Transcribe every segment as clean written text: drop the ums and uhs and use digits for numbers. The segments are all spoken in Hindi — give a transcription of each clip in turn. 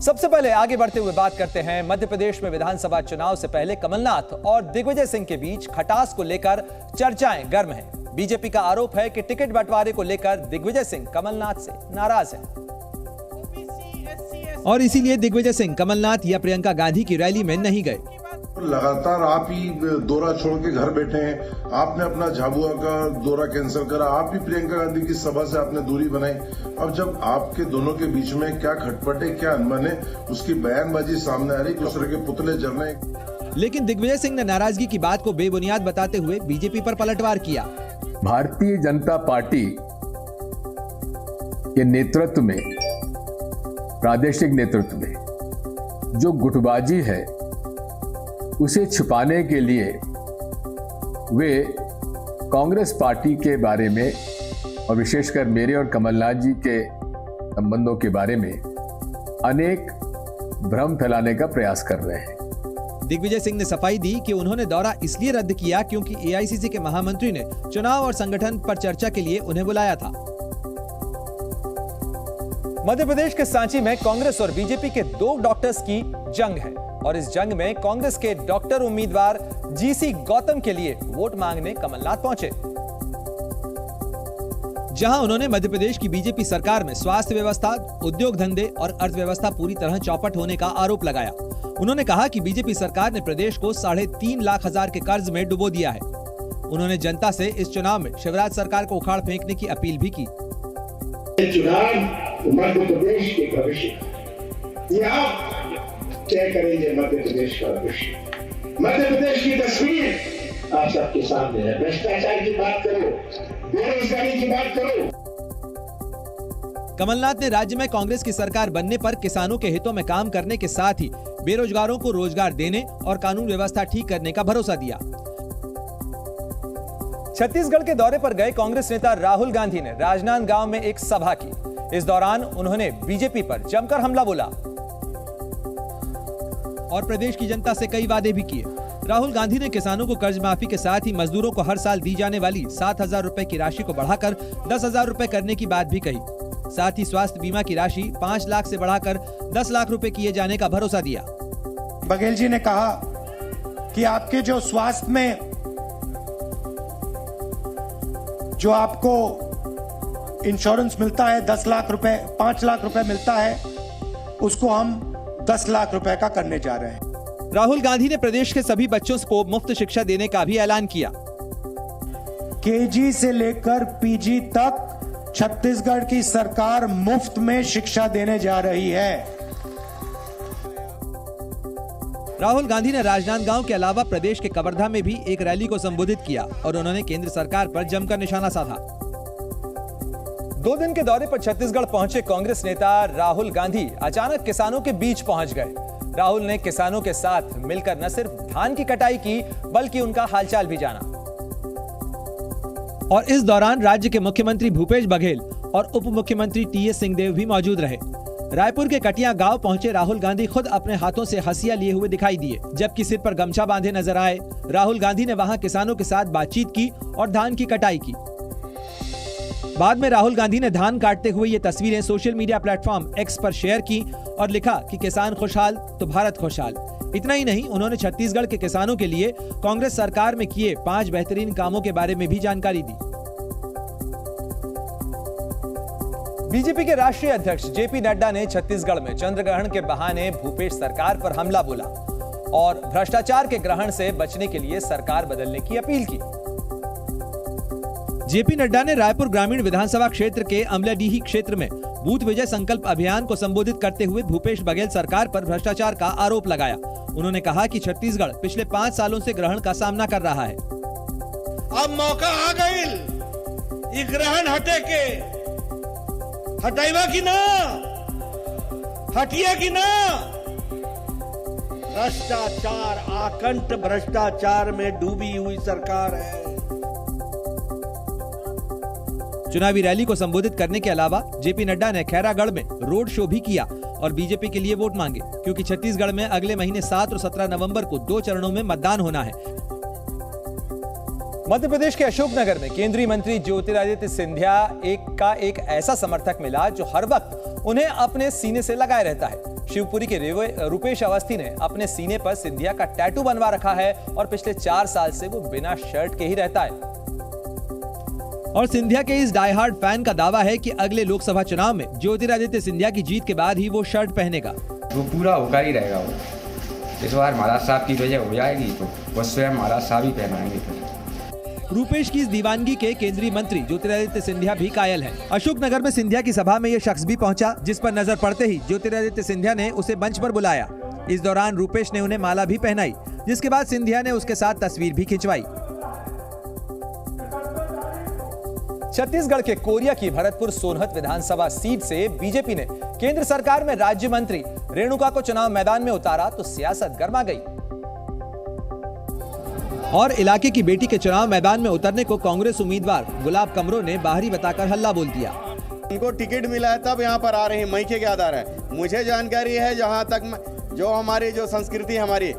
सबसे पहले आगे बढ़ते हुए बात करते हैं मध्य प्रदेश में विधानसभा चुनाव से पहले कमलनाथ और दिग्विजय सिंह के बीच खटास को लेकर चर्चाएं गर्म हैं। बीजेपी का आरोप है कि टिकट बंटवारे को लेकर दिग्विजय सिंह कमलनाथ से नाराज हैं और इसीलिए दिग्विजय सिंह कमलनाथ या प्रियंका गांधी की रैली में नहीं गए। लगातार आप ही दौरा छोड़ के घर बैठे हैं। आपने अपना झाबुआ का दौरा कैंसिल करा, आप ही प्रियंका गांधी की सभा से आपने दूरी बनाई। अब जब आपके दोनों के बीच में क्या खटपट है, क्या अनबन है, उसकी बयानबाजी सामने आ रही, दूसरे के पुतले जल रहे हैं। लेकिन दिग्विजय सिंह ने नाराजगी की बात को बेबुनियाद बताते हुए बीजेपी पर पलटवार किया। भारतीय जनता पार्टी के नेतृत्व में, प्रादेशिक नेतृत्व में जो गुटबाजी है उसे छुपाने के लिए वे कांग्रेस पार्टी के बारे में और विशेषकर मेरे और कमलनाथ जी के संबंधों के बारे में अनेक भ्रम फैलाने का प्रयास कर रहे हैं। दिग्विजय सिंह ने सफाई दी कि उन्होंने दौरा इसलिए रद्द किया क्योंकि एआईसीसी के महामंत्री ने चुनाव और संगठन पर चर्चा के लिए उन्हें बुलाया था। मध्य प्रदेश के सांची में कांग्रेस और बीजेपी के दो डॉक्टर्स की जंग है और इस जंग में कांग्रेस के डॉक्टर उम्मीदवार जीसी गौतम के लिए वोट मांगने कमलनाथ पहुंचे, जहां उन्होंने मध्य प्रदेश की बीजेपी सरकार में स्वास्थ्य व्यवस्था, उद्योग धंधे और अर्थव्यवस्था पूरी तरह चौपट होने का आरोप लगाया। उन्होंने कहा कि बीजेपी सरकार ने प्रदेश को 3.5 लाख के कर्ज में डुबो दिया है। उन्होंने जनता से इस चुनाव में शिवराज सरकार को उखाड़ फेंकने की अपील भी की। चुनाव मध्य प्रदेश के भविष्य तय करेंगे। मध्य प्रदेश का भविष्य, मध्य प्रदेश की तस्वीर आप सबके सामने है। भ्रष्टाचार की बात करो, बेरोजगारी की बात करो। कमलनाथ ने राज्य में कांग्रेस की सरकार बनने पर किसानों के हितों में काम करने के साथ ही बेरोजगारों को रोजगार देने और कानून व्यवस्था ठीक करने का भरोसा दिया। छत्तीसगढ़ के दौरे पर गए कांग्रेस नेता राहुल गांधी ने राजनांदगांव में एक सभा की। इस दौरान उन्होंने बीजेपी पर जमकर हमला बोला और प्रदेश की जनता से कई वादे भी किए। राहुल गांधी ने किसानों को कर्ज माफी के साथ ही मजदूरों को हर साल दी जाने वाली 7,000 रुपए की राशि को बढ़ाकर 10,000 रुपए करने की बात भी कही। साथ ही स्वास्थ्य बीमा की राशि 5 लाख से बढ़ाकर 10 लाख रुपए किए जाने का भरोसा दिया। बघेल जी ने कहा कि आपके जो स्वास्थ्य में जो आपको इंश्योरेंस मिलता है 10 लाख रुपए, 5 लाख रुपए मिलता है, उसको हम 10 लाख रुपए का करने जा रहे हैं। राहुल गांधी ने प्रदेश के सभी बच्चों को मुफ्त शिक्षा देने का भी ऐलान किया। केजी से लेकर पीजी तक छत्तीसगढ़ की सरकार मुफ्त में शिक्षा देने जा रही है। राहुल गांधी ने राजनांदगांव के अलावा प्रदेश के कवर्धा में भी एक रैली को संबोधित किया और उन्होंने केंद्र सरकार पर जमकर निशाना साधा। 2 दिन के दौरे पर छत्तीसगढ़ पहुंचे कांग्रेस नेता राहुल गांधी अचानक किसानों के बीच पहुंच गए। राहुल ने किसानों के साथ मिलकर न सिर्फ धान की कटाई की बल्कि उनका हालचाल भी जाना। और इस दौरान राज्य के मुख्यमंत्री भूपेश बघेल और उप मुख्यमंत्री टीएस सिंहदेव भी मौजूद रहे। रायपुर के कटिया गांव पहुंचे राहुल गांधी खुद अपने हाथों से हंसिया लिए हुए दिखाई दिए, जबकि सिर पर गमछा बांधे नजर आए। राहुल गांधी ने वहां किसानों के साथ बातचीत की और धान की कटाई की। बाद में राहुल गांधी ने धान काटते हुए ये तस्वीरें सोशल मीडिया प्लेटफॉर्म एक्स पर शेयर की और लिखा कि किसान खुशहाल तो भारत खुशहाल। इतना ही नहीं, उन्होंने छत्तीसगढ़ के किसानों के लिए कांग्रेस सरकार में किए 5 बेहतरीन कामों के बारे में भी जानकारी दी। बीजेपी के राष्ट्रीय अध्यक्ष जेपी नड्डा ने छत्तीसगढ़ में चंद्रग्रहण के बहाने भूपेश सरकार पर हमला बोला और भ्रष्टाचार के ग्रहण से बचने के लिए सरकार बदलने की अपील की। जेपी नड्डा ने रायपुर ग्रामीण विधानसभा क्षेत्र के अमलाडीही क्षेत्र में बूथ विजय संकल्प अभियान को संबोधित करते हुए भूपेश बघेल सरकार पर भ्रष्टाचार का आरोप लगाया। उन्होंने कहा कि छत्तीसगढ़ पिछले 5 सालों से ग्रहण का सामना कर रहा है। अब मौका आ गई, ग्रहण हटे के हटाइबा की ना, हटिया की ना। भ्रष्टाचार, आकंठ भ्रष्टाचार में डूबी हुई सरकार है। चुनावी रैली को संबोधित करने के अलावा जेपी नड्डा ने खैरागढ़ में रोड शो भी किया और बीजेपी के लिए वोट मांगे, क्योंकि छत्तीसगढ़ में अगले महीने 7 और 17 नवंबर को 2 चरणों में मतदान होना है। मध्य प्रदेश के अशोकनगर में केंद्रीय मंत्री ज्योतिरादित्य सिंधिया का एक ऐसा समर्थक मिला जो हर वक्त उन्हें अपने सीने से लगाए रहता है। शिवपुरी के रुपेश अवस्थी ने अपने सीने पर सिंधिया का टैटू बनवा रखा है और पिछले 4 साल से वो बिना शर्ट के ही रहता है। और सिंधिया के इस डाई हार्ड फैन का दावा है कि अगले लोकसभा चुनाव में ज्योतिरादित्य सिंधिया की जीत के बाद ही वो शर्ट पहनेगा। वो पूरा होकर ही रहेगा। वो इस बार महाराज साहब की वजह हो जाएगी तो वो स्वयं महाराज साहब ही पहनाएंगे। रूपेश की इस दीवानगी के केंद्रीय मंत्री ज्योतिरादित्य सिंधिया भी कायल हैं। अशोकनगर में सिंधिया की सभा में ये शख्स भी पहुंचा, जिस पर नजर पड़ते ही ज्योतिरादित्य सिंधिया ने उसे मंच पर बुलाया। इस दौरान रूपेश ने उन्हें माला भी पहनाई, जिसके बाद सिंधिया ने उसके साथ तस्वीर भी खिंचवाई। छत्तीसगढ़ के कोरिया की भरतपुर सोनहत विधानसभा सीट से बीजेपी ने केंद्र सरकार में राज्य मंत्री रेणुका को चुनाव मैदान में उतारा तो सियासत गर्मा गई और इलाके की बेटी के चुनाव मैदान में उतरने को कांग्रेस उम्मीदवार गुलाब कमरो ने बाहरी बताकर हल्ला बोल दिया। उनको टिकट मिला है तब यहाँ पर आ रहे हैं, मैके के आधार है। मुझे जानकारी है जहाँ तक जो हमारी जो संस्कृति हमारी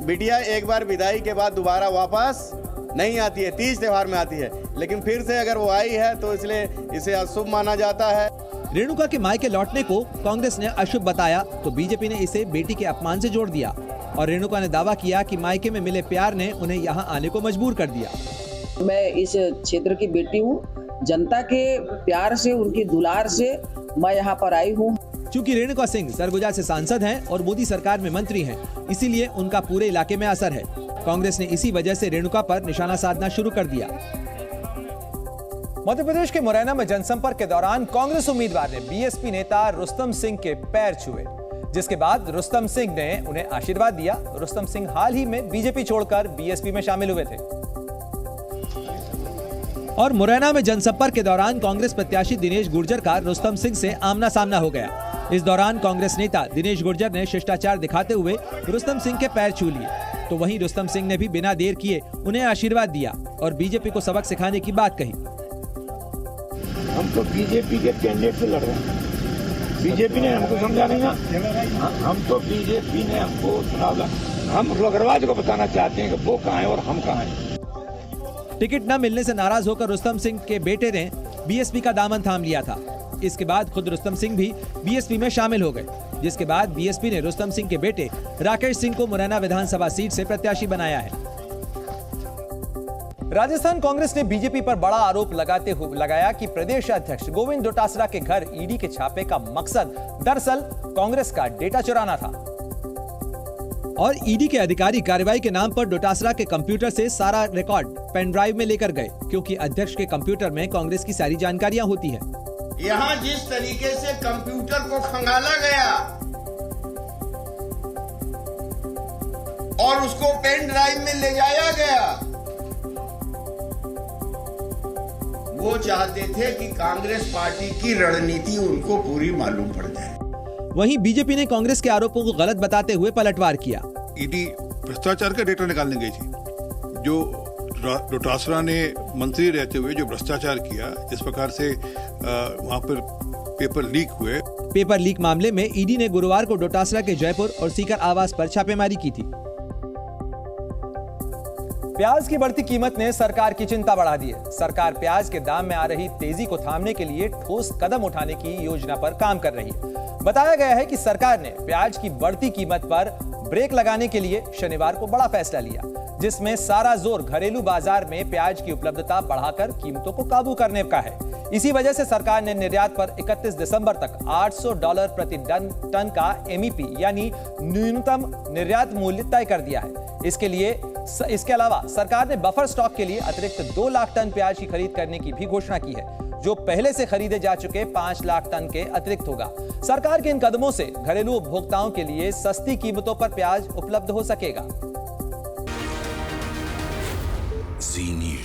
बिटिया एक बार विदाई के बाद दोबारा वापस नहीं आती है, तीज त्योहार में आती है, लेकिन फिर से अगर वो आई है तो इसलिए इसे अशुभ माना जाता है। रेणुका के मायके लौटने को कांग्रेस ने अशुभ बताया तो बीजेपी ने इसे बेटी के अपमान से जोड़ दिया और रेणुका ने दावा किया कि मायके में मिले प्यार ने उन्हें यहाँ आने को मजबूर कर दिया। मैं इस क्षेत्र की बेटी हूँ, जनता के प्यार से, उनकी दुलार से मैं यहाँ पर आई हूँ। चूंकि रेणुका सिंह सरगुजा से सांसद हैं और मोदी सरकार में मंत्री हैं, इसीलिए उनका पूरे इलाके में असर है। कांग्रेस ने इसी वजह से रेणुका पर निशाना साधना शुरू कर दिया। मध्य प्रदेश के मुरैना में जनसंपर्क के दौरान कांग्रेस उम्मीदवार ने बीएसपी नेता रुस्तम सिंह के पैर छुए, जिसके बाद रुस्तम सिंह ने उन्हें आशीर्वाद दिया। रुस्तम सिंह हाल ही में बीजेपी छोड़कर बीएसपी में शामिल हुए थे। और मुरैना में जनसंपर्क के दौरान कांग्रेस प्रत्याशी दिनेश गुर्जर का रुस्तम सिंह से आमना सामना हो गया। इस दौरान कांग्रेस नेता दिनेश गुर्जर ने शिष्टाचार दिखाते हुए रुस्तम सिंह के पैर छू लिए, तो वहीं रुस्तम सिंह ने भी बिना देर किए उन्हें आशीर्वाद दिया और बीजेपी को सबक सिखाने की बात कही। हम तो बीजेपी के कैंडिडेट से लड़ रहे हैं, बीजेपी ने हमको समझा नहीं ना, हम तो बीजेपी ने हमको चुनाव, हम अग्रवाल को बताना चाहते हैं कि वो कहाँ है और हम कहाँ हैं। टिकट न मिलने से नाराज होकर रुस्तम सिंह के बेटे ने बीएसपी का दामन थाम लिया था। इसके बाद खुद रुस्तम सिंह भी बीएसपी में शामिल हो गए, जिसके बाद बीएसपी ने रुस्तम सिंह के बेटे राकेश सिंह को मुरैना विधानसभा सीट से प्रत्याशी बनाया है। राजस्थान कांग्रेस ने बीजेपी पर बड़ा आरोप लगाया कि प्रदेश अध्यक्ष गोविंद डोटासरा के घर ईडी के छापे का मकसद दरअसल कांग्रेस का डेटा चुराना था और ईडी के अधिकारी कार्रवाई के नाम पर डोटासरा के कंप्यूटर से सारा रिकॉर्ड पेन ड्राइव में लेकर गए, क्योंकि अध्यक्ष के कंप्यूटर में कांग्रेस की सारी जानकारियां होती हैं। यहाँ जिस तरीके से कंप्यूटर को खंगाला गया और उसको पेन ड्राइव में ले जाया गया, वो चाहते थे कि कांग्रेस पार्टी की रणनीति उनको पूरी मालूम पड़ जाए। वहीं बीजेपी ने कांग्रेस के आरोपों को गलत बताते हुए पलटवार किया। ईडी भ्रष्टाचार का डेटा निकालने गई थी, जो डोटासरा ने मंत्री रहते हुए जो भ्रष्टाचार किया, जिस प्रकार से वहां पर पेपर लीक हुए। पेपर लीक मामले में ईडी ने गुरुवार को डोटासरा के जयपुर और सीकर आवास पर छापेमारी की थी। प्याज की बढ़ती कीमत ने सरकार की चिंता बढ़ा दी है। सरकार प्याज के दाम में आ रही तेजी को थामने के लिए ठोस कदम उठाने की योजना पर काम कर रही है। बताया गया है कि सरकार ने प्याज की बढ़ती कीमत पर ब्रेक लगाने के लिए शनिवार को बड़ा फैसला लिया, जिसमें सारा जोर घरेलू बाजार में प्याज की उपलब्धता बढ़ाकर कीमतों को काबू करने का है। इसी वजह से सरकार ने निर्यात पर 31 दिसंबर तक $800 प्रति टन का एमईपी यानी न्यूनतम निर्यात मूल्य तय कर दिया है। इसके अलावा सरकार ने बफर स्टॉक के लिए अतिरिक्त 2 लाख टन प्याज की खरीद करने की भी घोषणा की है, जो पहले से खरीदे जा चुके 5 लाख टन के अतिरिक्त होगा। सरकार के इन कदमों से घरेलू उपभोक्ताओं के लिए सस्ती कीमतों पर प्याज उपलब्ध हो सकेगा। जी न्यूज़।